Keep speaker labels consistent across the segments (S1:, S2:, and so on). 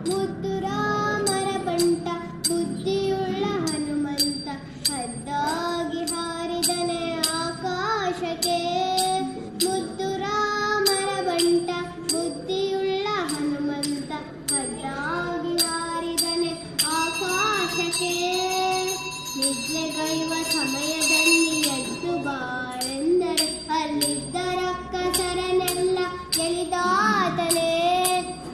S1: ಮುದ್ದು ರಾಮರ ಬಂಟ ಬುದ್ಧಿಯುಳ್ಳ ಹನುಮಂತ ಹದ್ದಾಗಿ ಹಾರಿದನೆ ಆಕಾಶಕ್ಕೆ. ಮುದ್ದು ರಾಮರ ಬಂಟ ಬುದ್ಧಿಯುಳ್ಳ ಹನುಮಂತ ಹದ್ದಾಗಿ ಹಾರಿದನೆ ಆಕಾಶಕ್ಕೆ. ನಿದ್ರೆಗೈವ ಸಮಯದಲ್ಲಿ ಎದ್ದು ಬಾರೆಂದರೆ ಅಲ್ಲಿದ್ದ ರಕ್ಕಸರನೆಲ್ಲ ಗೆಲಿದಾತನೇ.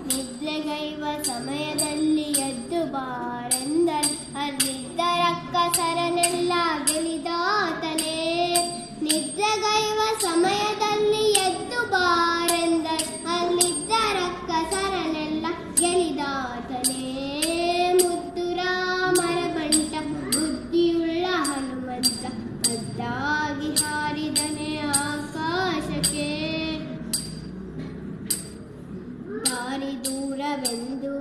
S1: ನಿದ್ರೆಗೈವ ಸಮಯದಲ್ಲಿ ಎದ್ದು ಬಾರೆಂದರೆ ಅಲ್ಲಿದ್ದ ರಕ್ಕಸರನೆಲ್ಲ ಗೆಲಿದಾತನೇ. ನಿದ್ರೆಗೈವ ಸಮಯದಲ್ಲಿ ಎದ್ದು ಬಾರೆಂದರೆ ಅಲ್ಲಿದ್ದ ರಕ್ಕಸರನೆಲ್ಲ ಗೆಲಿದಾತನೇ. ಮುದ್ದು ರಾಮರ ಬಂಟ ಬುದ್ಧಿಯುಳ್ಳ ಹನುಮಂತ ಹದ್ದಾಗಿ ಹಾರಿದನೆ ಆಕಾಶಕ್ಕೆ. ದಾರಿ ದೂರವೆಂದು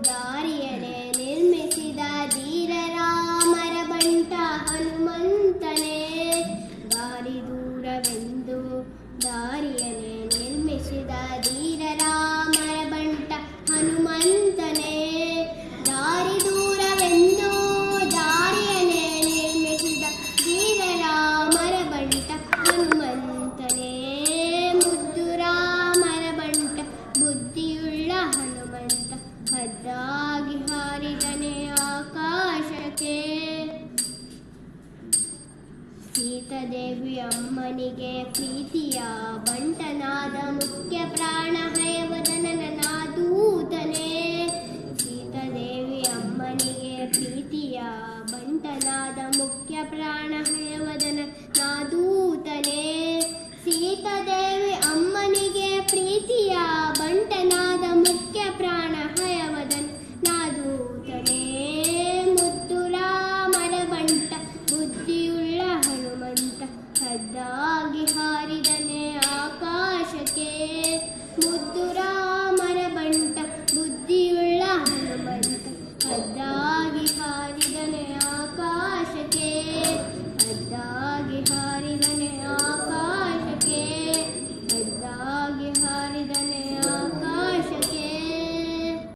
S1: ದಾರಿಯನೆ ನಿರ್ಮಿಸಿದ ಧೀರ ರಾಮರ ಬಂಟ ಹನುಮಂತನೇ. ದಾರಿ ದೂರವೆಂದು ದಾರಿಯನೆ ನಿರ್ಮಿಸಿದ ಧೀರ ರಾಮರ ಬಂಟ ಹನುಮಂತನೇ. ದಾರಿ ದೂರವೆಂದು ದಾರಿಯನೆ ನಿರ್ಮಿಸಿದ ಧೀರ ರಾಮರ ಬಂಟ ಹನುಮಂತನೇ. ಮುದ್ದು ರಾಮರ ಬಂಟ ಬುದ್ಧಿಯುಳ್ಳ ಹನುಮಂತ ಹದ್ದಾಗಿ ಹಾರಿದನೆ ಆಕಾಶಕ್ಕೆ. ಸೀತಾದೇವಿ ಅಮ್ಮನಿಗೆ ಪ್ರೀತಿಯ ಬಂಟನಾದ ಮುಖ್ಯ ಪ್ರಾಣ ಹಯವದ